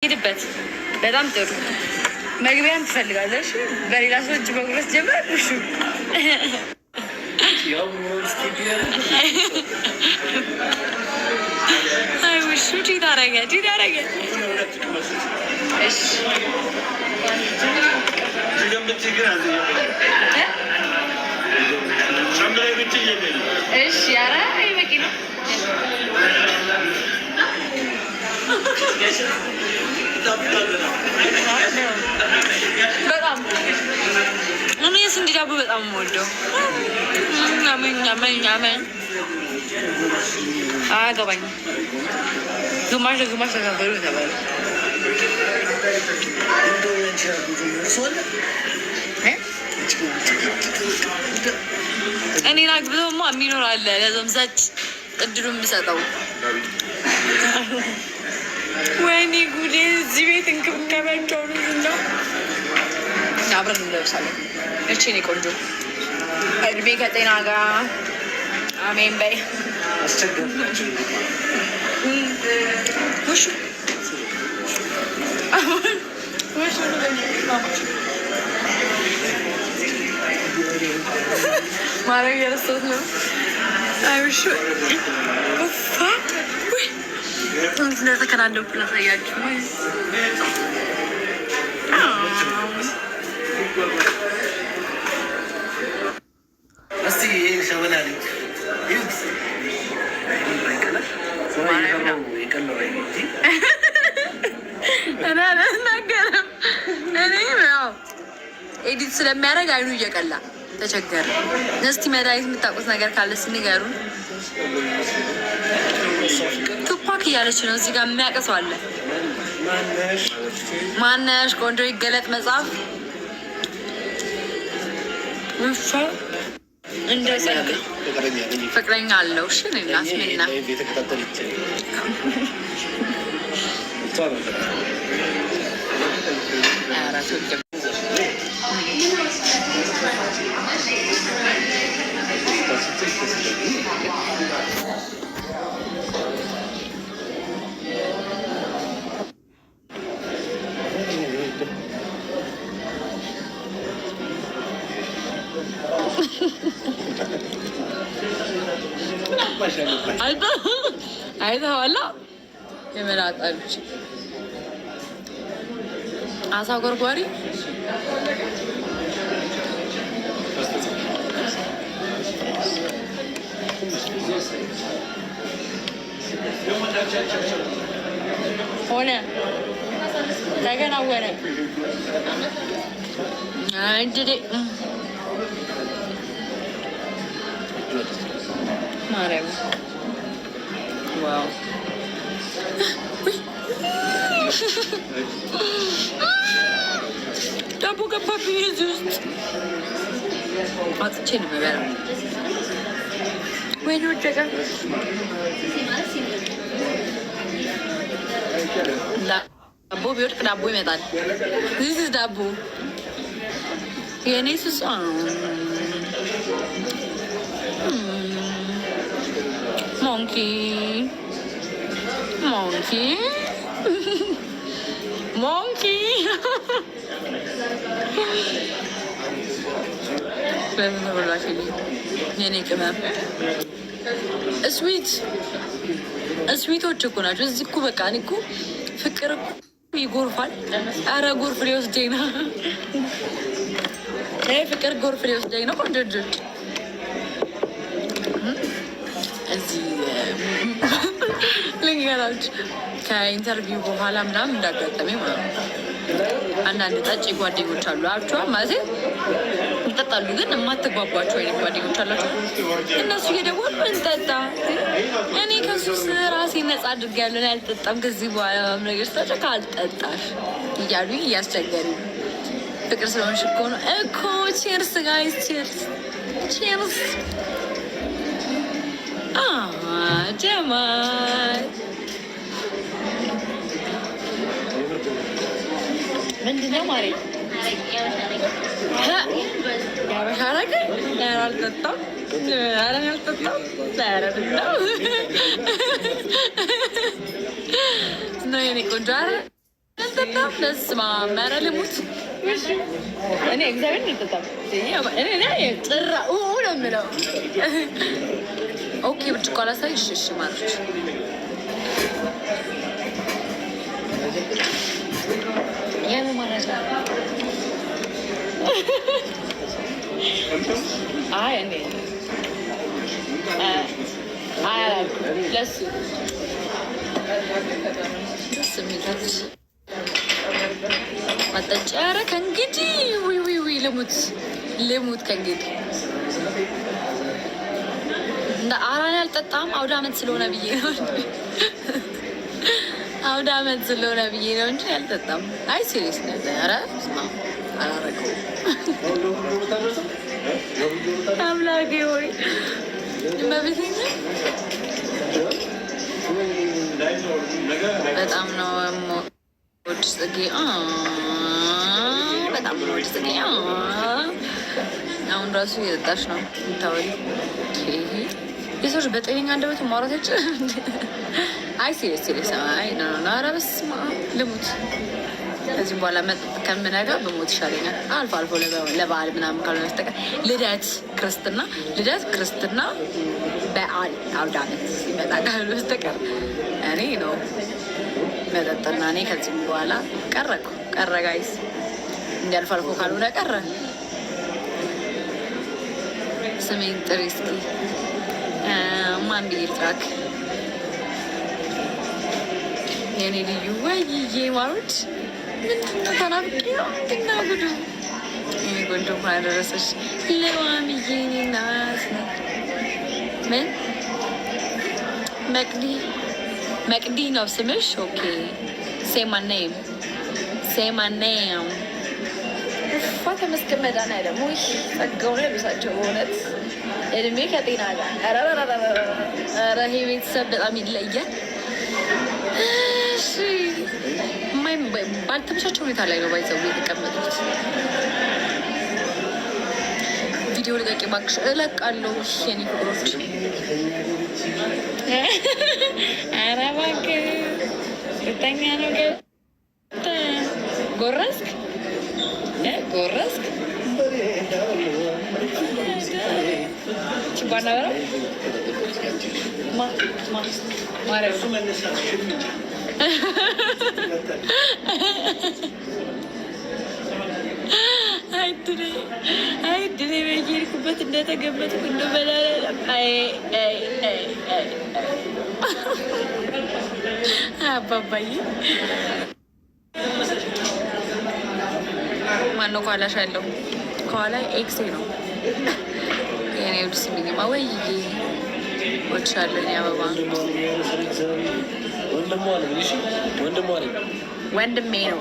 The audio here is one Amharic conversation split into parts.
ሂድበት። በጣም ጥሩ መግቢያን ትፈልጋለሽ። በሌላ ሰዎች መጉረስ ጀመር። እሺ አይ ውሹ ዲዳረገ እሺ እሺ ኧረ በቂ ነው። በጣም እኔ የስንዴ ዳቦ በጣም የምወደው አመኝ አያገባኝም። ግማሽ ለግማሽ ተካፈሉ ተባለ። እኔን አግብተውማ የሚኖር አለ። ለዘምዛች እድሉን ብሰጠው ወይኔ ጉዴ! እዚህ ቤት እንክብካቤያቸው ነው። አብረን እንለብሳለን። እቺ እኔ ቆንጆ እድሜ ከጤና ጋር አሜን በይ። ውሹ ማረግ የረሳሁት ነው። አይ ውሹ እንደተከናነቡ ላሳያችሁ። እስቲ ይሄን ሸበላ ልጅ ናገርም ኤዲት ስለሚያደርግ አይኑ እየቀላ ተቸገረ። እስቲ መድኃኒት የምታውቁት ነገር ካለ ንገሩን። ቱፓክ እያለች ነው። እዚህ ጋር የሚያውቅ አለ። ማነሽ ቆንጆ ይገለጥ መጽሐፍ እንደ ፍቅረኛ አለው። እሺ ናስሜና አይተኸዋል? የመላጣ ልጅ አሳ ጎርጓሪ ሆነ ተገናወነ። እንግዲህ ማርያም ዋው ዳቦ ገባብኝ እዚህ ውስጥ አጥቼ ነው የምበላው። ወይኔ ወደቀ። ዳቦ ቢወድቅ ዳቦ ይመጣል። ዚስ ዳቦ የእኔ ስሷ ሞንኪ ሞንኪ ሞንኪ የኔ ቅመም እስዊቶች እኮ ናቸው። እዚህ እኮ በቃ እኔ እኮ ፍቅር እኮ ይጎርፋል። ኧረ ጎርፍ ሊወስደኝ ነው። ፍቅር ጎርፍ ሊወስደኝ ነው። ቆንጆ ልጆች እዚህ ልንገራችሁ ከኢንተርቪው በኋላ ምናምን እንዳጋጠመኝ ማለት ነው። አንዳንድ ጠጪ ጓደኞች አሉ አብቸዋ ማለት ይጠጣሉ፣ ግን የማትግባቧቸው አይነት ጓደኞች አላቸው። እነሱ እየደወሉ እንጠጣ፣ እኔ ከሱስ ራሴ ነጻ አድርጌያለሁ፣ አልጠጣም ከዚህ በኋላ ነገር ስታጭ ካልጠጣሽ እያሉ እያስቸገሩ ፍቅር ስለሆንሽ እኮ ነው እኮ። ቼርስ ጋይስ፣ ቼርስ ቼርስ። ጀማል ምንድነው ማሬ? ያበሻ ነገር አልጠጣም። ኧረ አልጠጣም። ኧረ ነው የኔ ቆንጆ። ኧረ አልጠጣም። በስመ አብ ኧረ ልሙት። እኔ እግዚአብሔር አልጠጣም። ጥራ ነው የምለው። ኦኬ ብርጭቆ አላሳይሽ? እሺ ማለች ያለ ማለት ነው። አይ እኔ ለሱ ደስ የሚለች አጠጪ። ኧረ ከእንግዲህ ዊ ልሙት ከእንግዲህ እንደ አራን ያልጠጣም አውደ ዓመት ስለሆነ ብዬ ነው። አውደ ዓመት ስለሆነ ብዬ ነው እንጂ ያልጠጣም። አይ ሲሪየስ ነው። ኧረ አላረገውም። አምላኬ ሆይ መቤቴኛ በጣም ነው ወድ ጽጌ በጣም ነው ወድ ጽጌ። አሁን ራሱ እየጠጣች ነው የምታወሪ። የሰዎች በጤነኛ አንደበት ማውራት አይችልም። አይ ሲሪየስ አይ ኧረ በስመ አብ ልሙት። ከዚህ በኋላ መጠጥ ከምነጋ በሞት ይሻለኛል። አልፎ አልፎ ለበዓል ምናምን ካልሆነ በስተቀር ልደት ክርስትና በዓል አውደ ዓመት ሲመጣ ካልሆነ በስተቀር እኔ ነው መጠጥና እኔ ከዚህ በኋላ ቀረ ጋይስ። እንዲ አልፎ አልፎ ካልሆነ ቀረ። ስሜን ጥሪ እስኪ ማን ብዬ ልጥራክ? የኔ ልዩ ወይዬ ማሮች ምንድነው? ተናፍቄ ነው ምንድና ጉዱ? ይሄ ጎንዶ እንኳን አደረሰች ለማምዬ ናት። ምን መቅዲ ነው ስምሽ? ኦኬ ሴማኔም እፋ ተመስገን መድኃኒዓለም ደግሞ ጸጋው ነው ያሉሳቸው በእውነት እድሜ ከጤና ጋር። ኧረ ይሄ ቤተሰብ በጣም ይለያል። እሺ ባልተመቻቸው ሁኔታ ላይ ነው ባይዘው የተቀመጡት። ቪዲዮ ልቀቂ እባክሽ። እለቃለሁ የኔ ፍቅሮች። ኧረ እባክህ ሁለተኛ ነው ጎረስክ ችባና በረው አይድኔ በየሄድኩበት እንደተገመጥኩ እንደበላለም አባባዬ ማነው ከኋላሽ ያለው? ከኋላ ኤክሴ ነው የኔ ውድ ስሚኝማ። ወይዬ ወድሻለሁ። እኔ አበባ ወንድሜ ነው።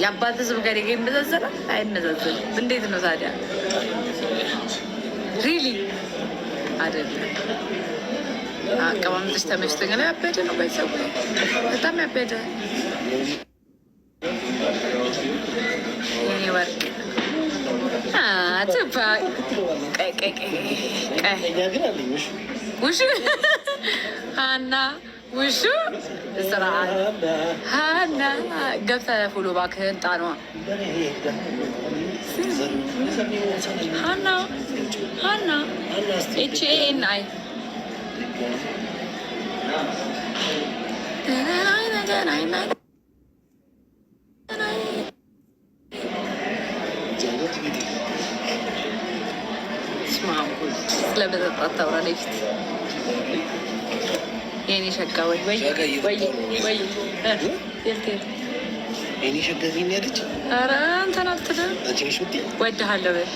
የአባት ስም ጋር ይመዛዘላል? አይመዛዘልም። እንዴት ነው ታዲያ? ሪሊ አይደለም። አቀማመጥሽ ተመችቶኛል። ያበደ ነው ባይሰው በጣም ያበደ የኔ ወርቅ ትባ ውሹ ሀና ውሹ ስርዓት ሀና ገብተህ ፎሎ እባክህን ጣኗ ሀና HANI ስለመጠጣት ታውራለች ፊት የኔ ሸጋ ወይ የኔ ሸጋ ፊት ያለች። ኧረ አንተን አትልም። ወድሃለሁ በል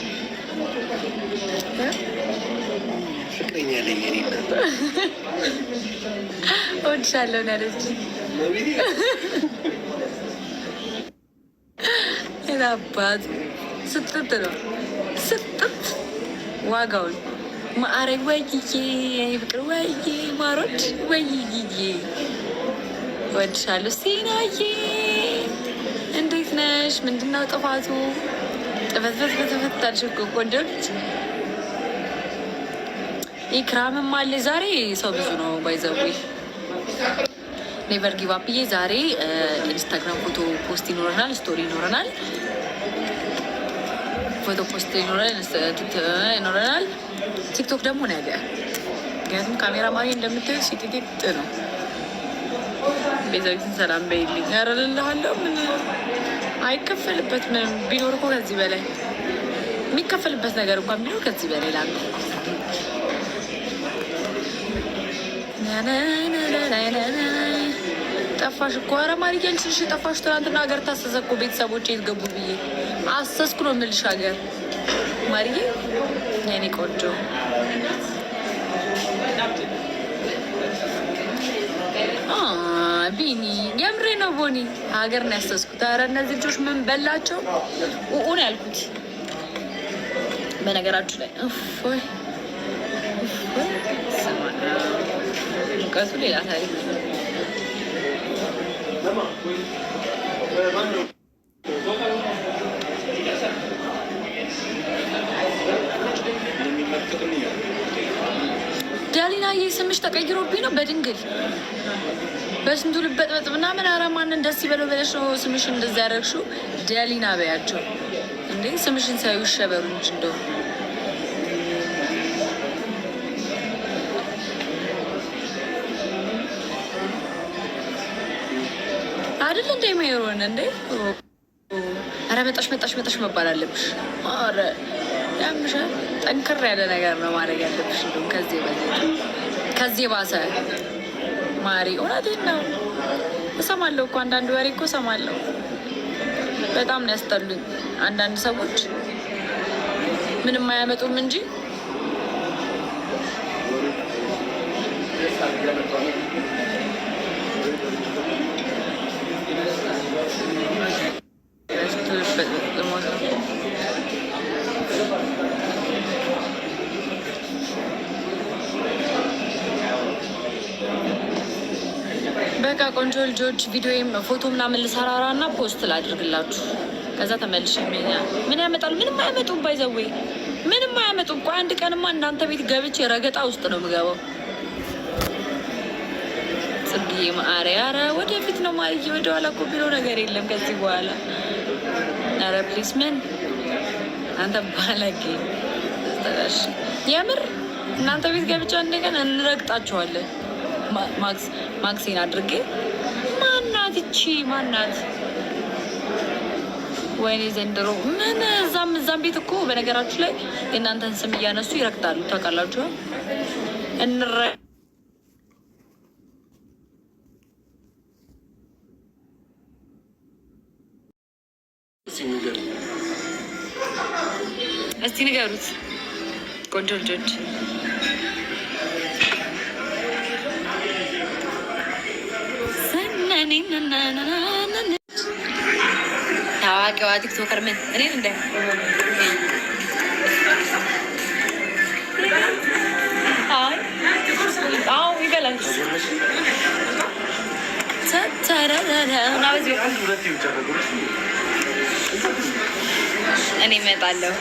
ፍቅረኛ አለኝ እኔ እወድሻለሁ ነው ያለች። አባት ስትት ነው ስትት ዋጋውን ማዕረግ ወይዬ ፍቅር ወይዬ ማሮች ወይዬ እወድሻለሁ። ሲናዬ እንዴት ነሽ? ምንድነው ጥፋቱ? ጥፈት ታልሽ እኮ ቆንጆ ልጅ። ኢክራምም አለ ዛሬ። ሰው ብዙ ነው ባይዘዊ ኔቨር ጊቭ አፕዬ ዛሬ ኢንስታግራም ፎቶ ፖስት ይኖረናል፣ ስቶሪ ይኖረናል፣ ፎቶ ፖስት ይኖረናል። ቲክቶክ ደግሞ ነገ። ምክንያቱም ካሜራ ማሪ እንደምታዩ ሲቲቲጥ ነው። ቤዛዊትን ሰላም በይልኝ። ያረልልሃለሁ። ምን አይከፈልበት ምንም ቢኖር እኮ ከዚህ በላይ የሚከፈልበት ነገር እንኳን ቢኖር ከዚህ በላይ ላለ ጠፋሽ እኮ። ኧረ ማርዬ ልስልሽ ጠፋሽ። ትናንትና ሀገር ታሰሰ እኮ ቤተሰቦች የት ገቡ ብዬ አሰስኩ ነው የምልሽ። ሀገር ማርዬ የኔ ቆንጆ ቢኒ የምሬ ነው። ቦኒ ሀገር ነው ያሰስኩት። ኧረ እነዚህ ልጆች ምን በላቸው ኡኡን ያልኩት። በነገራችሁ ላይ ሙቀቱ ሌላ ታሪክ ነው። ዳሊናዬ ስምሽ ተቀይሮብኝ ነው በድንግል በስንቱ ልበጥበጥ ምናምን። ኧረ ማንን ደስ ይበለው ብለሽ ነው ስምሽን እንደዛ ያደረግሽው? ዳሊና በያቸው እንዴ ስምሽን ሳዩ ይሸበሩ እንጂ እንደው አይደል እንደ ሜሮን እንዴ። ኧረ መጣሽ መባል አለብሽ። ኧረ ያምሻል። ጠንከር ያለ ነገር ነው ማድረግ ያለብሽ። እንደውም ከዚህ ባሰ ማሪ። እውነቴን ነው። እሰማለሁ እኮ አንዳንድ ወሬ እኮ እሰማለሁ። በጣም ነው ያስጠሉኝ አንዳንድ ሰዎች። ምንም አያመጡም እንጂ በቃ ቆንጆ ልጆች ቪዲዮም ፎቶ ምናምን ልሰራራ እና ፖስት ላድርግላችሁ። ከዛ ተመልሽ ምን ያመጣሉ? ምንም አያመጡም። ባይዘዌ ምንም አያመጡም። ቆይ አንድ ቀንማ እናንተ ቤት ገብቼ ረገጣ ውስጥ ነው የምገባው። ጽብዬ ማሪያ ኧረ ወደፊት ነው ማርዬ፣ ወደኋላ እኮ ቢሎ ነገር የለም ከዚህ በኋላ። ኧረ ፕሊስ ምን አንተ ባለጌ የምር እናንተ ቤት ገብቻ እንደገና እንረግጣችኋለን። ማክሴን አድርጌ ማናት እቺ ማናት? ወይኔ ዘንድሮ ምን እዛም ቤት እኮ በነገራችሁ ላይ የእናንተን ስም እያነሱ ይረግጣሉ። ታውቃላችሁ? እስቲ ንገሩት ቆንጆ ልጆች። ታዋቂዋ ቲክቶከር ምን እኔን እንደ ይበላል። እኔ እመጣለሁ።